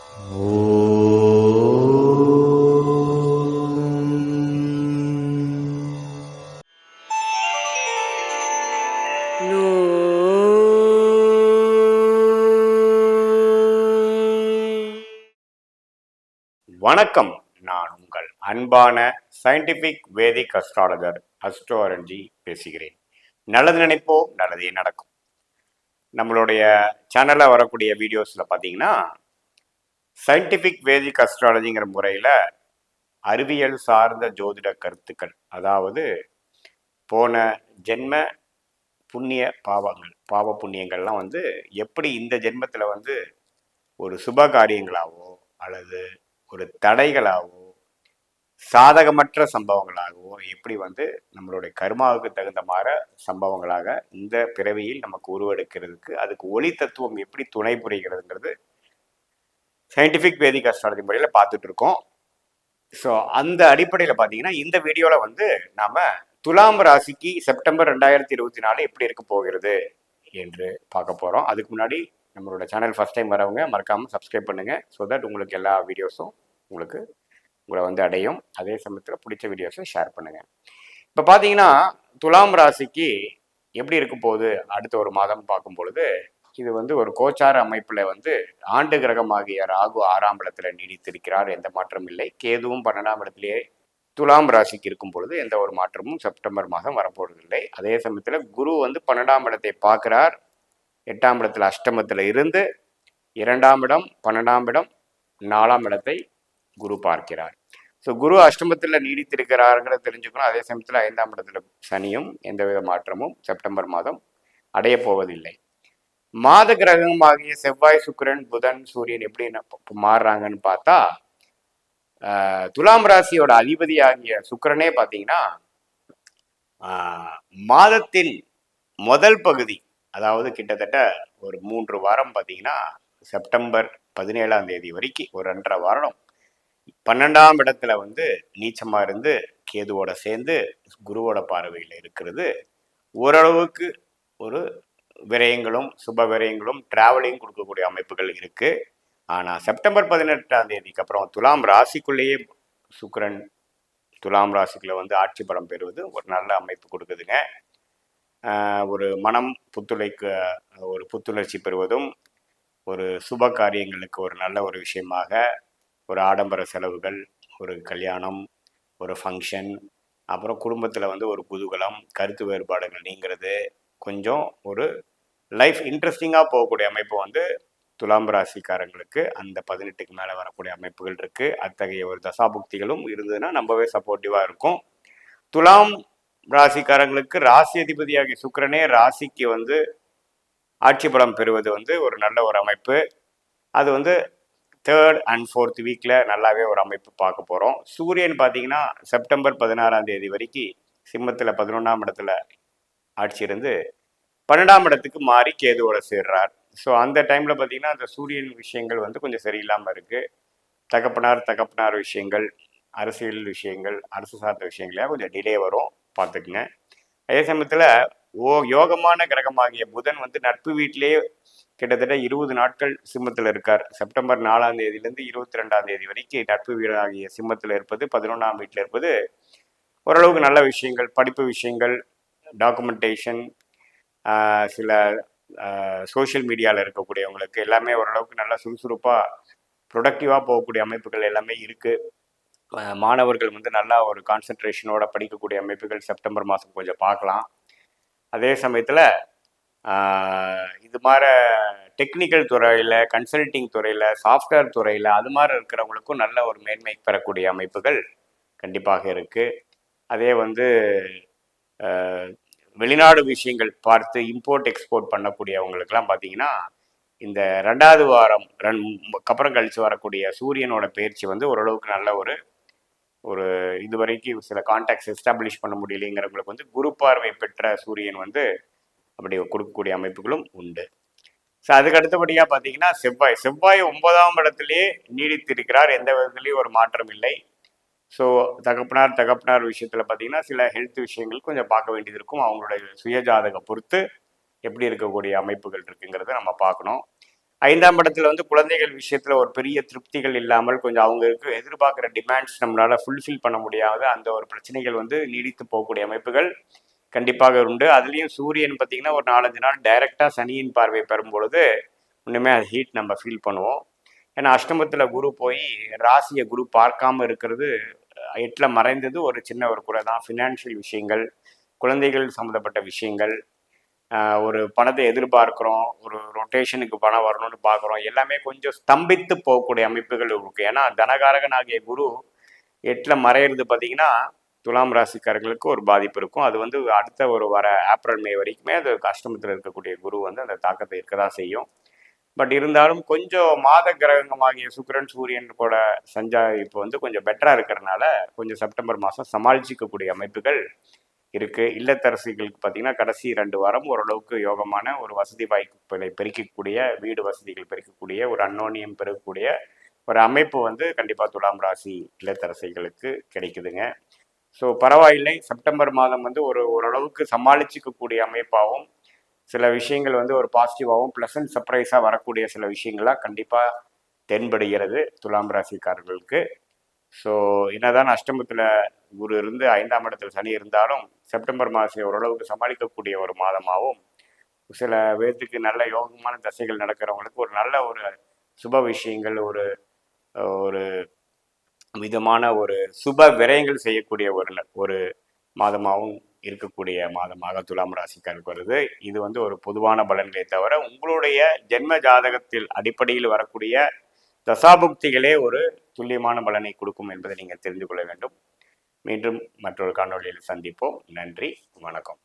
வணக்கம். நான் உங்கள் அன்பான சயின்டிபிக் வேதிக் அஸ்ட்ராலஜர் அஸ்ட்ரோரஞ்சி பேசுகிறேன். நல்லது நினைப்போம், நல்லதே நடக்கும். நம்மளுடைய சேனலில் வரக்கூடிய வீடியோஸில் பார்த்தீங்கன்னா சயின்டிபிக் வேதிக் அஸ்ட்ராலஜிங்கிற முறையில் அறிவியல் சார்ந்த ஜோதிட கருத்துக்கள், அதாவது போன ஜென்ம புண்ணிய பாவ புண்ணியங்கள்லாம் எப்படி இந்த ஜென்மத்தில் ஒரு சுப காரியங்களாவோ அல்லது ஒரு தடைகளாகவோ சாதகமற்ற சம்பவங்களாகவோ எப்படி நம்மளுடைய கர்மாவுக்கு தகுந்த மாதிரி சம்பவங்களாக இந்த பிறவியில் நமக்கு உருவெடுக்கிறதுக்கு அதுக்கு ஒளி தத்துவம் எப்படி துணை புரிகிறதுங்கிறது சயின்டிஃபிக் வேதிக் அஸ்ட்ராலஜி முறையில் பார்த்துட்டு இருக்கோம். ஸோ அந்த அடிப்படையில் பார்த்தீங்கன்னா இந்த வீடியோவில் நாம் துலாம் ராசிக்கு செப்டம்பர் 2024 எப்படி இருக்க போகிறது என்று பார்க்க போகிறோம். அதுக்கு முன்னாடி நம்மளோட சேனல் ஃபஸ்ட் டைம் வரவங்க மறக்காமல் சப்ஸ்கிரைப் பண்ணுங்கள். ஸோ தட் உங்களுக்கு எல்லா வீடியோஸும் உங்களை அடையும். அதே சமயத்தில் பிடிச்ச வீடியோஸை ஷேர் பண்ணுங்கள். இப்போ பார்த்தீங்கன்னா துலாம் ராசிக்கு எப்படி இருக்க போகுது அடுத்த ஒரு மாதம் பார்க்கும் பொழுது, இது ஒரு கோச்சார அமைப்பில் ஆண்டு கிரகமாகிய ராகு 6ஆம் இடத்துல நீடித்திருக்கிறார். எந்த மாற்றமும் இல்லை. கேதுவும் 12ஆம் இடத்திலேயே துலாம் ராசிக்கு இருக்கும் பொழுது எந்த ஒரு மாற்றமும் செப்டம்பர் மாதம் வரப்போவதில்லை. அதே சமயத்தில் குரு 12ஆம் இடத்தை பார்க்கிறார். 8ஆம் இடத்துல அஷ்டமத்தில் இருந்து 2ஆம் இடம், 12ஆம் இடம், 4ஆம் இடத்தை குரு பார்க்கிறார். ஸோ குரு அஷ்டமத்தில் நீடித்திருக்கிறாருங்கிறத தெரிஞ்சுக்கணும். அதே சமயத்தில் 5ஆம் இடத்துல சனியும் எந்தவித மாற்றமும் செப்டம்பர் மாதம் அடைய போவதில்லை. மாத கிரகமாகிய செவ்வாய், சுக்கிரன், புதன், சூரியன் எப்படி மாறுறாங்கன்னு பார்த்தா, துலாம் ராசியோட அதிபதியாகிய சுக்கிரனே பார்த்தீங்கன்னா மாதத்தின் முதல் பகுதி, அதாவது கிட்டத்தட்ட ஒரு 3 வாரம் பார்த்தீங்கன்னா செப்டம்பர் 17ஆம் தேதி வரைக்கும் ஒரு 2.5 வாரம் 12ஆம் இடத்துல நீச்சமாக இருந்து கேதுவோட சேர்ந்து குருவோட பார்வையில் இருக்கிறது ஓரளவுக்கு ஒரு விரயங்களும் சுப விரயங்களும் டிராவலிங் கொடுக்கக்கூடிய அமைப்புகள் இருக்கு. ஆனால் செப்டம்பர் 18ஆம் தேதிக்கு அப்புறம் துலாம் ராசிக்குள்ளேயே சுக்கிரன் துலாம் ராசிக்குள்ள ஆட்சி பலம் பெறுவது ஒரு நல்ல அமைப்பு கொடுக்குதுங்க. ஒரு மனம் ஒரு புத்துணர்ச்சி பெறுவதும் ஒரு சுப காரியங்களுக்கு ஒரு நல்ல ஒரு விஷயமாக, ஒரு ஆடம்பர செலவுகள், ஒரு கல்யாணம், ஒரு ஃபங்க்ஷன், அப்புறம் குடும்பத்தில் ஒரு குதூகலம், கருத்து வேறுபாடுகள் நீங்கிறது, கொஞ்சம் ஒரு லைஃப் இன்ட்ரெஸ்டிங்காக போகக்கூடிய அமைப்பு துலாம் ராசிக்காரங்களுக்கு அந்த 18க்கு மேலே வரக்கூடிய அமைப்புகள் இருக்குது. அத்தகைய ஒரு தசாபுக்திகளும் இருந்ததுன்னா ரொம்பவே சப்போர்ட்டிவாக இருக்கும். துலாம் ராசிக்காரங்களுக்கு ராசி அதிபதியாகிய சுக்கிரனே ராசிக்கு ஆட்சி பலம் பெறுவது ஒரு நல்ல ஒரு அமைப்பு. அது 3rd and 4th வீக்கில் நல்லாவே ஒரு அமைப்பு பார்க்க போகிறோம். சூரியன் பார்த்தீங்கன்னா செப்டம்பர் 16ஆம் தேதி வரைக்கும் சிம்மத்தில் 11ஆம் இடத்துல ஆட்சி இருந்து 12ஆம் இடத்துக்கு மாறி கேதுவோட சேர்றார். ஸோ அந்த டைமில் பார்த்தீங்கன்னா அந்த சூரியன் விஷயங்கள் கொஞ்சம் சரியில்லாமல் இருக்குது. தகப்பனார் விஷயங்கள், அரசியல் விஷயங்கள், அரசு சார்ந்த விஷயங்களையாக கொஞ்சம் டிலே வரும், பார்த்துக்குங்க. அதே சமயத்தில் யோகமான கிரகமாகிய புதன் நட்பு வீட்டிலேயே கிட்டத்தட்ட 20 நாட்கள் சிம்மத்தில் இருக்கார். செப்டம்பர் 4ஆம் தேதியிலேருந்து 22ஆம் தேதி வரைக்கும் நட்பு வீடாகிய சிம்மத்தில் இருப்பது, 11ஆம் வீட்டில் இருப்பது ஓரளவுக்கு நல்ல விஷயங்கள், படிப்பு விஷயங்கள், டாக்குமெண்டேஷன், சில சோஷியல் மீடியாவில் இருக்கக்கூடியவங்களுக்கு எல்லாமே ஓரளவுக்கு நல்லா சுறுசுறுப்பாக ப்ரொடக்டிவாக போகக்கூடிய அமைப்புகள் எல்லாமே இருக்குது. மாணவர்கள் நல்லா ஒரு கான்சன்ட்ரேஷனோட படிக்கக்கூடிய அமைப்புகள் செப்டம்பர் மாதம் கொஞ்சம் பார்க்கலாம். அதே சமயத்தில் இது மாதிரி டெக்னிக்கல் துறையில், கன்சல்டிங் துறையில், சாஃப்ட்வேர் துறையில் அது மாதிரி இருக்கிறவங்களுக்கும் நல்ல ஒரு மேன்மை பெறக்கூடிய அமைப்புகள் கண்டிப்பாக இருக்குது. அதே வெளிநாடு விஷயங்கள் பார்த்து இம்போர்ட் எக்ஸ்போர்ட் பண்ணக்கூடியவங்களுக்கெல்லாம் பார்த்தீங்கன்னா இந்த 2வது வாரம் அப்புறம் கழித்து வரக்கூடிய சூரியனோட பயிற்சி ஓரளவுக்கு நல்ல ஒரு இது வரைக்கும் சில கான்டாக்ட்ஸ் எஸ்டாப்ளிஷ் பண்ண முடியலைங்கிறவங்களுக்கு குரு பார்வை பெற்ற சூரியன் அப்படி கொடுக்கக்கூடிய அமைப்புகளும் உண்டு. ஸோ அதுக்கு அடுத்தபடியாக பார்த்தீங்கன்னா செவ்வாய் 9ஆம் இடத்துலேயே நீடித்திருக்கிறார். எந்த விதத்துலேயும் ஒரு மாற்றம் இல்லை. ஸோ தகப்பனார் விஷயத்தில் பார்த்தீங்கன்னா சில ஹெல்த் விஷயங்கள் கொஞ்சம் பார்க்க வேண்டியது இருக்கும். அவங்களுடைய சுயஜாதகம் பொறுத்து எப்படி இருக்கக்கூடிய அமைப்புகள் இருக்குங்கிறத நம்ம பார்க்கணும். 5ஆம் இடத்துல வந்து குழந்தைகள் விஷயத்துல ஒரு பெரிய திருப்திகள் இல்லாமல் கொஞ்சம் அவங்களுக்கு எதிர்பார்க்குற டிமாண்ட்ஸ் நம்மளால ஃபுல்ஃபில் பண்ண முடியாத அந்த ஒரு பிரச்சனைகள் வந்து நீடித்து போகக்கூடிய அமைப்புகள் கண்டிப்பாக உண்டு. அதுலேயும் சூரியன் பார்த்தீங்கன்னா ஒரு 4-5 நாள் டைரெக்டாக சனியின் பார்வை பெறும் பொழுது இன்னுமே அது ஹீட் நம்ம ஃபீல் பண்ணுவோம். ஏன்னா அஷ்டமத்தில் குரு போய் ராசியை குரு பார்க்காம இருக்கிறது 8ல் மறைந்தது ஒரு சின்ன ஒரு குறை தான். ஃபினான்ஷியல் விஷயங்கள், குழந்தைகள் சம்மந்தப்பட்ட விஷயங்கள், ஒரு பணத்தை எதிர்பார்க்குறோம், ஒரு ரொட்டேஷனுக்கு பணம் வரணும்னு பார்க்குறோம், எல்லாமே கொஞ்சம் ஸ்தம்பித்து போகக்கூடிய அமைப்புகள் இருக்குது. ஏன்னா தனகாரகன் ஆகிய குரு 8ல் மறையிறது பார்த்தீங்கன்னா துலாம் ராசிக்காரர்களுக்கு ஒரு பாதிப்பு இருக்கும். அது வந்து அடுத்த ஒரு வர ஏப்ரல் மே வரைக்குமே அது அஷ்டமத்தில் இருக்கக்கூடிய குரு வந்து அந்த தாக்கத்தை இருக்க தான் செய்யும். பட் இருந்தாலும் கொஞ்சம் மாத கிரகமாகிய சுக்கிரன் சூரியன் கூட சஞ்சாரிப்பு வந்து கொஞ்சம் பெட்டராக இருக்கிறனால கொஞ்சம் செப்டம்பர் மாதம் சமாளிச்சிக்கக்கூடிய அமைப்புகள் இருக்குது. இல்லத்தரசிகளுக்கு பார்த்தீங்கன்னா கடைசி 2 வாரம் ஓரளவுக்கு யோகமான ஒரு வசதி வாய்ப்புகளை பெருக்கக்கூடிய, வீடு வசதிகள் பெருக்கக்கூடிய, ஒரு அன்னோனியம் பெருக்கக்கூடிய ஒரு அமைப்பு வந்து கண்டிப்பாக துலாம் ராசி இல்லத்தரசிகளுக்கு கிடைக்குதுங்க. ஸோ பரவாயில்லை, செப்டம்பர் மாதம் வந்து ஓரளவுக்கு சமாளிச்சிக்கக்கூடிய அமைப்பாகவும் சில விஷயங்கள் வந்து ஒரு பாசிட்டிவாகவும் ப்ளசன்ட் சர்ப்ரைஸாக வரக்கூடிய சில விஷயங்கள்லாம் கண்டிப்பாக தென்படுகிறது துலாம் ராசிக்காரர்களுக்கு. ஸோ என்னதான் அஷ்டமத்தில் குரு இருந்து 5ஆம் இடத்துல சனி இருந்தாலும் செப்டம்பர் மாதம் ஓரளவுக்கு சமாளிக்கக்கூடிய ஒரு மாதமாகவும், சில பேர்த்துக்கு நல்ல யோகமான தசைகள் நடக்கிறவங்களுக்கு ஒரு நல்ல ஒரு சுப விஷயங்கள், ஒரு ஒரு விதமான ஒரு சுப விரயங்கள் செய்யக்கூடிய ஒரு மாதமாகவும் இருக்கக்கூடிய மாதமாக துலாம் ராசிக்காருக்கு வருது. இது வந்து ஒரு பொதுவான பலன்களை தவிர உங்களுடைய ஜென்ம ஜாதகத்தில் அடிப்படையில் வரக்கூடிய தசாபுக்திகளே ஒரு துல்லியமான பலனை கொடுக்கும் என்பதை நீங்கள் தெரிந்து கொள்ள வேண்டும். மீண்டும் மற்றொரு காணொலியில் சந்திப்போம். நன்றி, வணக்கம்.